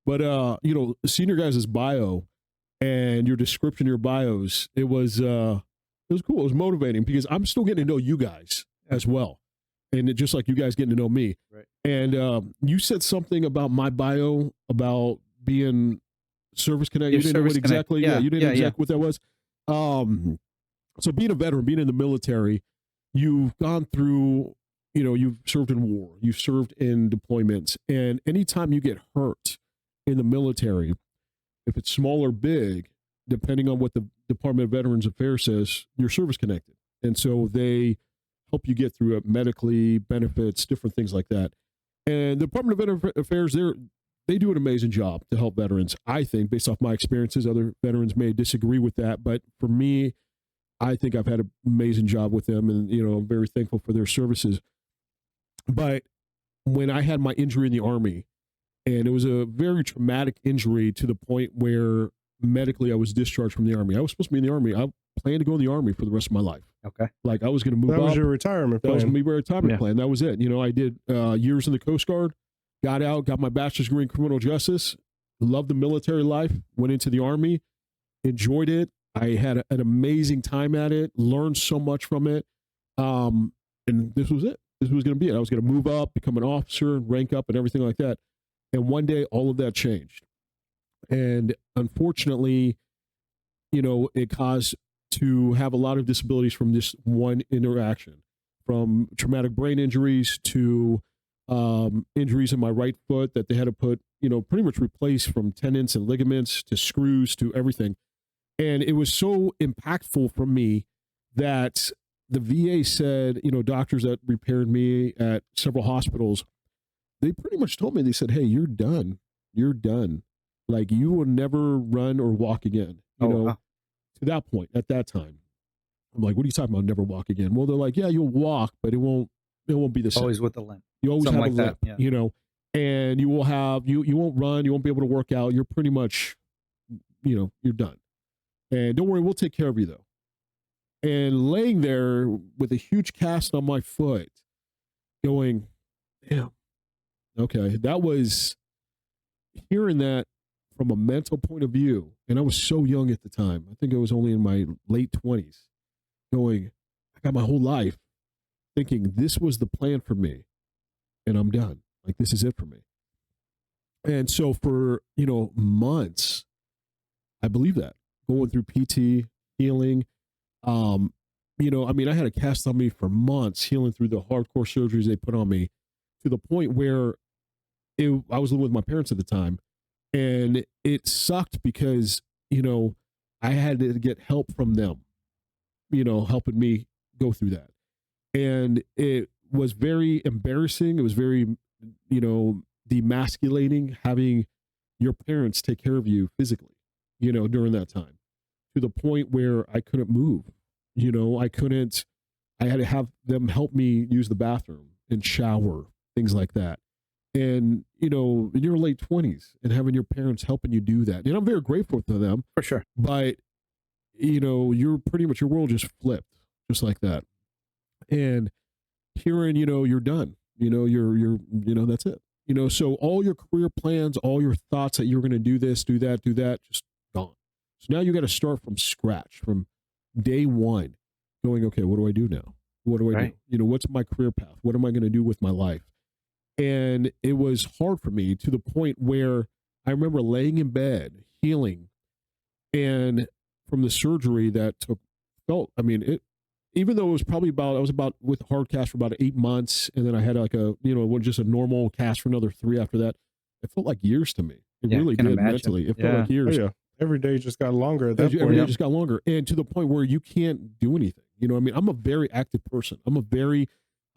But senior guys' bio and your description of your bios, it was cool. It was motivating because I'm still getting to know you guys as well. And just like you guys getting to know me. Right. And you said something about my bio about being service connected. You didn't know what exactly. Yeah, you didn't know exactly what that was. So being a veteran, being in the military, you've gone through, you've served in war, you've served in deployments, and anytime you get hurt in the military, if it's small or big, depending on what the Department of Veterans Affairs says, you're service connected. And so they help you get through it medically, benefits, different things like that. And the Department of Veterans Affairs, they do an amazing job to help veterans, I think, based off my experiences. Other veterans may disagree with that, but for me, I think I've had an amazing job with them, and I'm very thankful for their services. But when I had my injury in the Army, and it was a very traumatic injury to the point where medically I was discharged from the Army. I was supposed to be in the Army. I planned to go in the Army for the rest of my life. Okay. Like I was going to move up. That was your retirement plan. That was going to be my retirement plan. That was it. I did years in the Coast Guard, got out, got my bachelor's degree in criminal justice, loved the military life, went into the Army, enjoyed it. I had an amazing time at it, learned so much from it. And this was it. This was going to be it. I was going to move up, become an officer, rank up and everything like that. And one day all of that changed. And unfortunately, it caused to have a lot of disabilities from this one interaction, from traumatic brain injuries to injuries in my right foot that they had to put, pretty much replace, from tendons and ligaments to screws to everything. And it was so impactful for me that the VA said, doctors that repaired me at several hospitals, they pretty much told me, they said, hey, you're done. You're done. Like, you will never run or walk again. To that point, at that time. I'm like, what are you talking about? Never walk again? Well, they're like, yeah, you'll walk, but it won't be the same. Always with a limp. You always have a limp, and you will have, you won't run, you won't be able to work out. You're pretty much, you're done. And don't worry, we'll take care of you though. And laying there with a huge cast on my foot going, damn, okay. That was hearing that from a mental point of view. And I was so young at the time. I think I was only in my late 20s going, I got my whole life thinking this was the plan for me and I'm done. Like, this is it for me. And so for, months, I believe that, going through PT, healing, I had a cast on me for months, healing through the hardcore surgeries they put on me, to the point where I was living with my parents at the time, and it sucked because, I had to get help from them, helping me go through that. And it was very embarrassing. It was very, demasculating having your parents take care of you physically, during that time, to the point where I couldn't move. I had to have them help me use the bathroom and shower, things like that. And, in your late 20s and having your parents helping you do that. And I'm very grateful to them. For sure. But, you're pretty much, your world just flipped just like that. And hearing, you're done, you're that's it. So all your career plans, all your thoughts that you're going to do this, do that, just gone. So now you got to start from scratch, from day one, going, okay, what do I do now? What do I do? What's my career path? What am I going to do with my life? And it was hard for me, to the point where I remember laying in bed, healing, and from the surgery that even though it was probably I was about with hard cast for about 8 months, and then I had like just a normal cast for another 3 after that. It felt like years to me. It really did mentally. It felt like years. Oh, yeah. Every day just got longer at that point. Every day just got longer. And to the point where you can't do anything. I'm a very active person. I'm very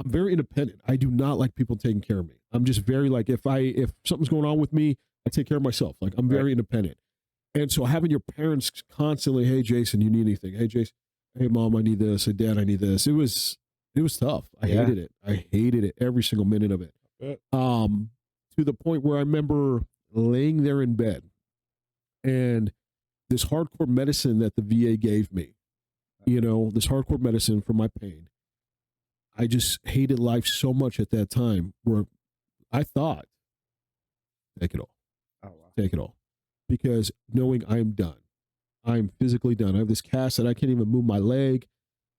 independent. I do not like people taking care of me. I'm just very like, if something's going on with me, I take care of myself. Like, I'm very independent. And so having your parents constantly, hey, Jason, you need anything? Hey, Jason, hey, Mom, I need this. Hey, Dad, I need this. It was tough. I hated it. I hated it, every single minute of it. To the point where I remember laying there in bed, and this hardcore medicine that the VA gave me, this hardcore medicine for my pain, I just hated life so much at that time, where I thought, take it all. Oh, wow. take it all, because knowing I'm done, I'm physically done. I have this cast that I can't even move my leg.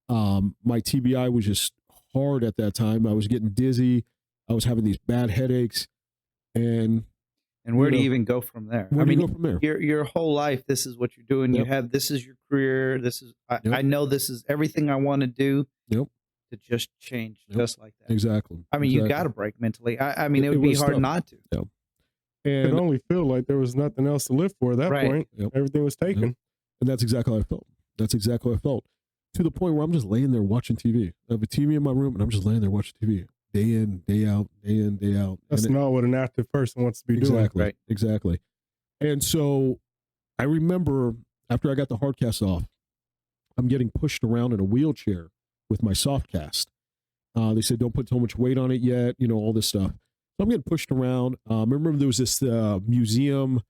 My TBI was just hard at that time. I was getting dizzy. I was having these bad headaches, and where do you even go from there? Where do you go from there? Your whole life, this is what you're doing. Yep. You have, this is your career. This is, Yep. I know this is everything I want to do. Yep. To just change, Yep. just like that. Exactly. I mean, you got to break mentally. I mean, it would be was hard tough. not to. Yep. It could only feel like there was nothing else to live for at that Right. point. Yep. Everything was taken. Yep. And that's exactly how I felt. That's exactly how I felt. To the point where I'm just laying there watching TV. I have a TV in my room, and I'm just laying there watching TV. Day in, day out, day in, day out. That's not what an active person wants to be doing. Exactly. Right. Exactly. And so I remember after I got the hard cast off, I'm getting pushed around in a wheelchair with my soft cast. They said, don't put so much weight on it yet, all this stuff. So I'm getting pushed around. I remember there was this museum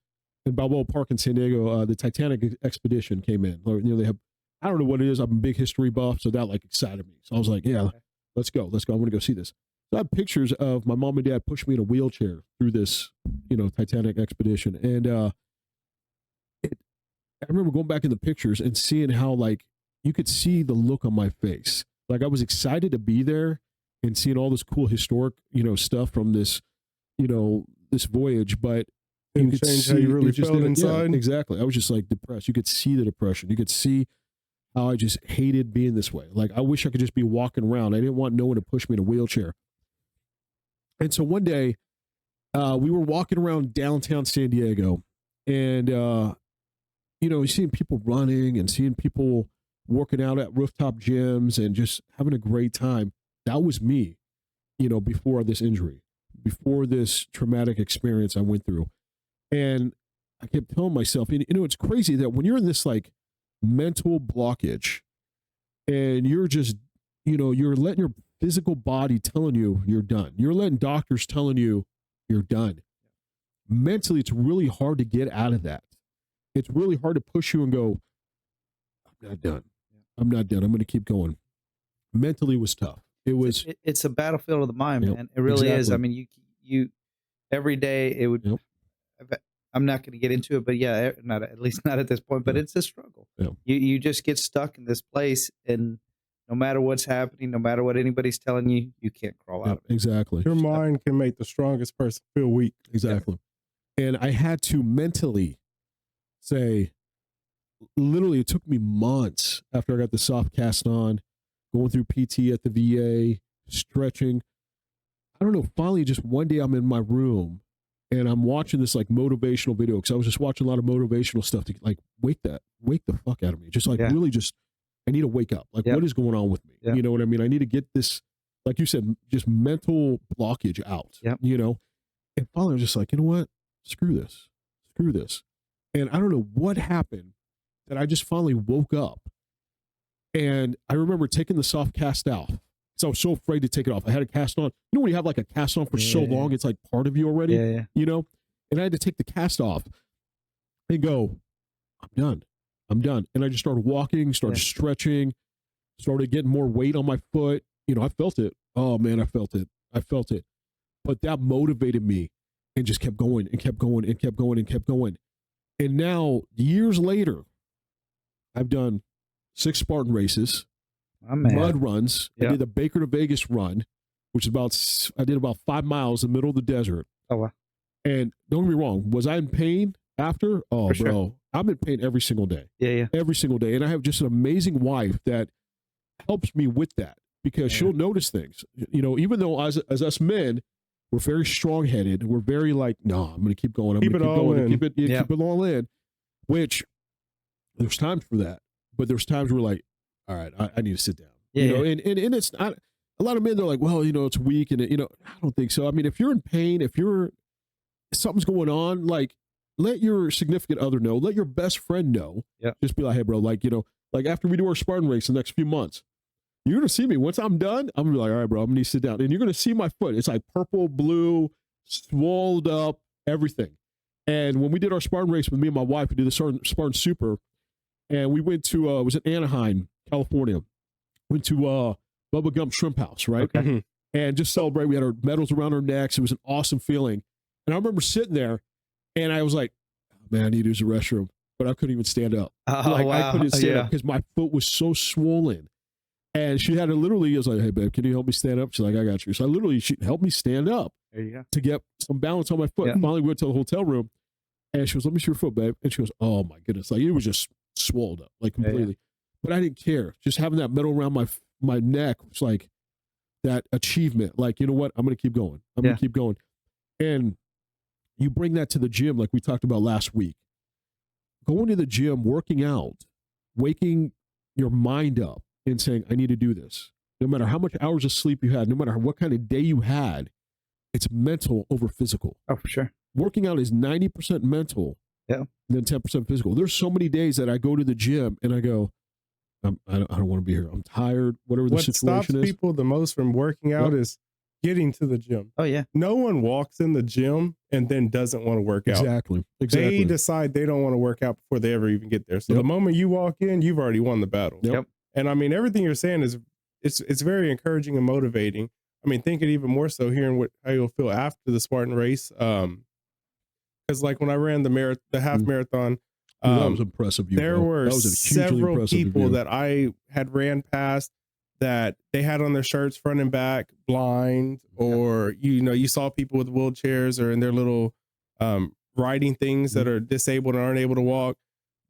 in Balboa Park in San Diego. The Titanic expedition came in. They have, I don't know what it is. I'm a big history buff, so that excited me. So I was like, yeah, let's go. I want to go see this. So I have pictures of my mom and dad push me in a wheelchair through this, Titanic expedition. And I remember going back in the pictures and seeing how you could see the look on my face. I was excited to be there and seeing all this cool historic, stuff from this, this voyage, but you could change how you really felt inside. Yeah, exactly. I was just depressed. You could see the depression. You could see how I just hated being this way. I wish I could just be walking around. I didn't want no one to push me in a wheelchair. And so one day, we were walking around downtown San Diego, and seeing people running and seeing people working out at rooftop gyms and just having a great time. That was me, before this injury, before this traumatic experience I went through. And I kept telling myself, it's crazy that when you're in this mental blockage and you're just, you're letting your physical body telling you you're done. You're letting doctors telling you you're done. Mentally, it's really hard to get out of that. It's really hard to push you and go, I'm not done. I'm not done. I'm going to keep going. Mentally was tough. It's a battlefield of the mind, Yep, man. It really is. exactly. I mean, you every day it would. Yep. I'm not going to get into it, but yeah, not at least not at this point. But it's a struggle. Yep. You just get stuck in this place, and no matter what's happening, no matter what anybody's telling you, you can't crawl out of it. Exactly. Your mind can make the strongest person feel weak. Exactly. And I had to mentally say, literally, it took me months after I got the soft cast on, going through PT at the VA, stretching. I don't know. Finally, just one day I'm in my room and I'm watching this motivational video, because I was just watching a lot of motivational stuff to wake the fuck out of me. Just really just, I need to wake up. What is going on with me? Yep. You know what I mean? I need to get this, like you said, just mental blockage out, Yep. And finally I was just like, you know what? Screw this. And I don't know what happened that I just finally woke up. And I remember taking the soft cast out. So I was so afraid to take it off. I had a cast on. When you have a cast on for so long, it's part of you already, And I had to take the cast off and go, I'm done. And I just started walking, started stretching, started getting more weight on my foot. I felt it. Oh man, I felt it. But that motivated me and just kept going and kept going and kept going and kept going. And now, years later, I've done 6 Spartan races, mud runs. I did the Baker to Vegas run, which is I did about 5 miles in the middle of the desert. Oh, wow. And don't get me wrong, was I in pain after? Oh, For bro, sure. I'm in pain every single day. Yeah. Every single day. And I have just an amazing wife that helps me with that, because she'll notice things. Even though as us men, we're very strong-headed. We're very no, I'm going to keep going. Keep it all in. Keep it all in, which there's times for that. But there's times we're like, all right, I need to sit down. And it's not, a lot of men, they're like, well, it's weak. And, I don't think so. I mean, if you're in pain, if something's going on, let your significant other know, let your best friend know. Yeah. Just be like, hey, bro, after we do our Spartan race the next few months, you're going to see me. Once I'm done, I'm going to be like, all right, bro, I'm going to need to sit down. And you're going to see my foot. It's purple, blue, swelled up, everything. And when we did our Spartan race with me and my wife, we did the Spartan Super, and we went to, it was in Anaheim, California. Went to Bubba Gump Shrimp House, right? Okay. Mhm. And just celebrate. We had our medals around our necks. It was an awesome feeling. And I remember sitting there, and I was like, man, I need to use the restroom, but I couldn't even stand up. Oh, Like I wow. couldn't stand Yeah. up because my foot was so swollen. And she had to literally, I was like, hey, babe, can you help me stand up? She's like, I got you. So I literally, she helped me stand up There you go. to get some balance on my foot. Yeah. Finally, we went to the hotel room and she goes, let me see your foot, babe. And she goes, oh my goodness. Like it was just swelled up, like completely. But I didn't care. Just having that metal around my neck was like that achievement. Like, you know what? I'm going to keep going. I'm going to keep going. And you bring that to the gym, like we talked about last week. Going to the gym, working out, waking your mind up and saying, I need to do this. No matter how much hours of sleep you had, no matter what kind of day you had, it's mental over physical. Oh, for sure. Working out is 90% mental, yeah, and then 10% physical. There's so many days that I go to the gym and I go, I don't want to be here. I'm tired. Whatever the situation What stops is. people the most from working out is getting to the gym. Oh, yeah. No one walks in the gym and then doesn't want to work out. Exactly. They decide they don't want to work out before they ever even get there. So the moment you walk in, you've already won the battle. Yep. And I mean, everything you're saying is it's very encouraging and motivating. I mean, thinking even more so hearing how you'll feel after the Spartan race. Because like when I ran the half marathon, that was impressive. There were several people that I had ran past that they had on their shirts front and back blind, or you saw people with wheelchairs or in their little riding things that are disabled and aren't able to walk,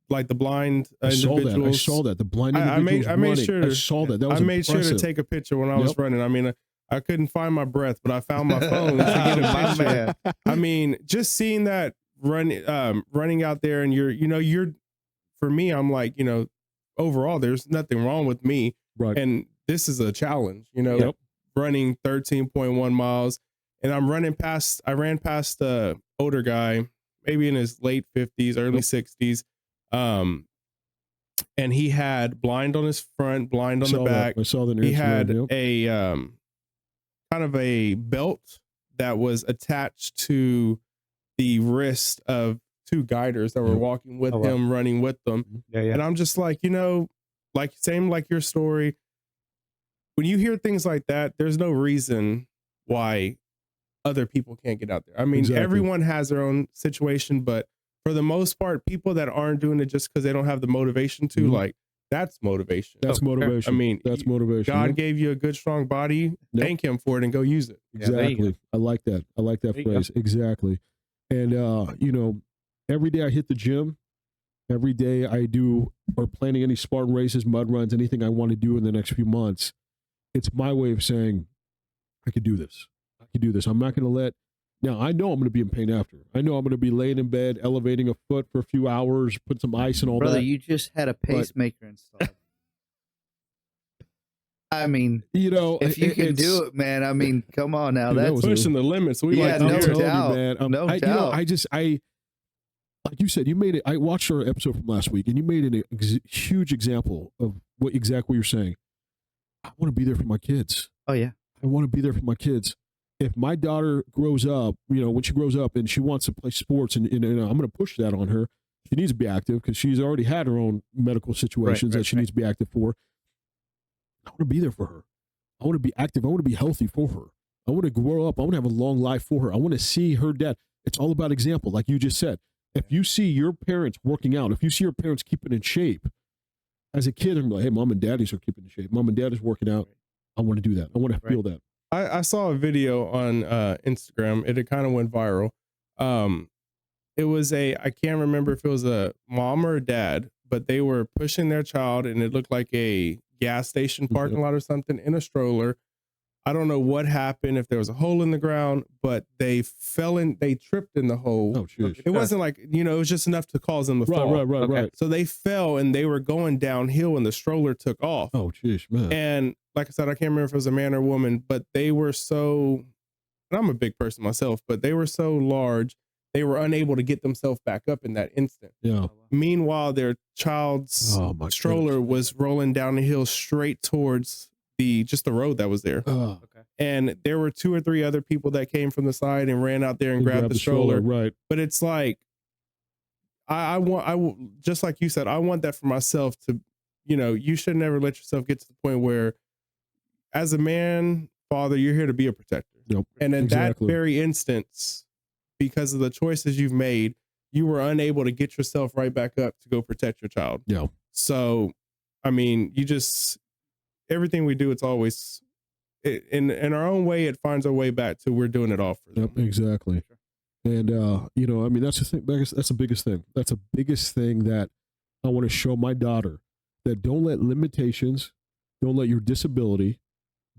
like the blind individuals. I saw that the blind individuals. I made sure. I saw that. That was I made impressive. sure to take a picture when I was running. I mean, I couldn't find my breath, but I found my phone to get a picture. I mean, just seeing that running out there, and you're for me, I'm like, overall, there's nothing wrong with me. Right. And this is a challenge, running 13.1 miles. And I ran past a older guy, maybe in his late 50s, early 60s. And he had blind on his front, blind on the back. I saw that. He had a kind of a belt that was attached to the wrist of two guiders that were walking with him, running with them. And I'm just like, like your story. When you hear things like that, there's no reason why other people can't get out there. I mean, everyone has their own situation, but for the most part, people that aren't doing it just because they don't have the motivation to, like, that's motivation. That's motivation. I mean, that's motivation. God gave you a good, strong body. Thank him for it and go use it. Exactly. I like that. I like that phrase. Exactly. And, every day I hit the gym, every day I do, or planning any Spartan races, mud runs, anything I want to do in the next few months, it's my way of saying, I could do this. I could do this. I'm not going to let, now I know I'm going to be in pain after. I know I'm going to be laying in bed, elevating a foot for a few hours, put some ice and all Brother, that. you just had a pacemaker installed. I mean, if you can do it, man, I mean, come on now. That's pushing the limits. We like no to doubt. Man. No doubt. Like you said, you made it. I watched our episode from last week, and you made an huge example of what you're saying. I want to be there for my kids. Oh yeah, I want to be there for my kids. If my daughter grows up, when she grows up and she wants to play sports, and I'm going to push that on her. She needs to be active because she's already had her own medical situations that she needs to be active for. I want to be there for her. I want to be active. I want to be healthy for her. I want to grow up. I want to have a long life for her. I want to see her dad. It's all about example, like you just said. If you see your parents working out, if you see your parents keeping in shape, as a kid, I'm like, hey, mom and daddy's are keeping in shape. Mom and dad is working out. I want to do that. I want to feel that. I saw a video on Instagram. It kind of went viral. It was I can't remember if it was a mom or a dad, but they were pushing their child, and it looked like a gas station parking lot or something, in a stroller. I don't know what happened, if there was a hole in the ground, but they tripped in the hole. Oh, geez. It wasn't like, it was just enough to cause them to fall. Right. So they fell, and they were going downhill, and the stroller took off. Oh, geez, man. And like I said, I can't remember if it was a man or woman, but they were so, and I'm a big person myself, but they were so large, they were unable to get themselves back up in that instant. Yeah. Meanwhile, their child's stroller was rolling down the hill straight towards just the road that was there. And there were 2 or 3 other people that came from the side and ran out there and grabbed the stroller. Right. But it's like, I want, just like you said, I want that for myself to, you should never let yourself get to the point where, as a man, father, you're here to be a protector. Yep. And in that very instance, because of the choices you've made, you were unable to get yourself right back up to go protect your child. Yeah. So, I mean, everything we do, it's always in our own way. It finds a way back to we're doing it all for them. Yep, exactly. And you know, I mean, that's the thing. That's the biggest thing. That's the biggest thing that I want to show my daughter, that don't let limitations, don't let your disability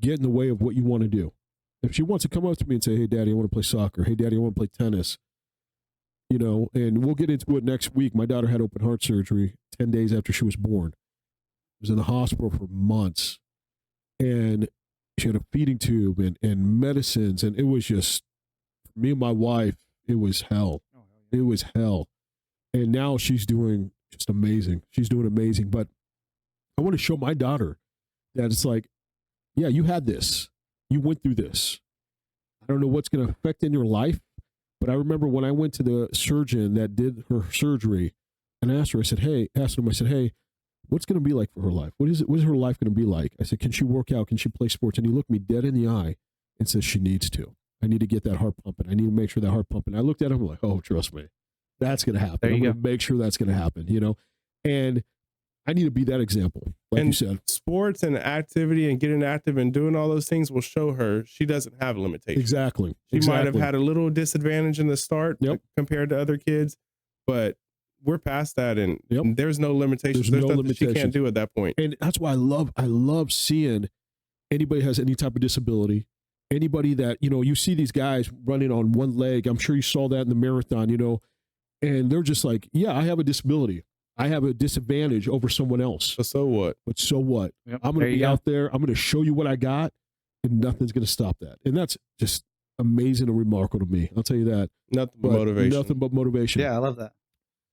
get in the way of what you want to do. If she wants to come up to me and say, "Hey, Daddy, I want to play soccer. Hey, Daddy, I want to play tennis," you know, and we'll get into it next week. My daughter had open heart surgery 10 days after she was born. Was in the hospital for months, and she had a feeding tube and medicines, and it was just, for me and my wife, it was hell. It was hell. And now she's doing just amazing. She's doing amazing. But I want to show my daughter that it's like, yeah, you had this. You went through this. I don't know what's going to affect in your life, but I remember when I went to the surgeon that did her surgery, and I asked her, I said, hey, what's going to be like for her life? What is her life going to be like? I said, can she work out? Can she play sports? And he looked me dead in the eye and says, she needs to. I need to get that heart pumping. I need to make sure that heart pumping. I looked at him like, oh, trust me, that's going to happen. I'm going to make sure that's going to happen, you know? And I need to be that example, like you said. Sports and activity and getting active and doing all those things will show her she doesn't have limitations. Exactly. She might have had a little disadvantage in the start compared to other kids, but we're past that, and there's no limitations. There's nothing she can't do at that point. And that's why I love seeing anybody has any type of disability, anybody that, you know, you see these guys running on one leg. I'm sure you saw that in the marathon, you know, and they're just like, yeah, I have a disability. I have a disadvantage over someone else. But so what? Yep. I'm going to be out there. I'm going to show you what I got, and nothing's going to stop that. And that's just amazing and remarkable to me. I'll tell you that. Nothing but motivation. Nothing but motivation. Yeah, I love that.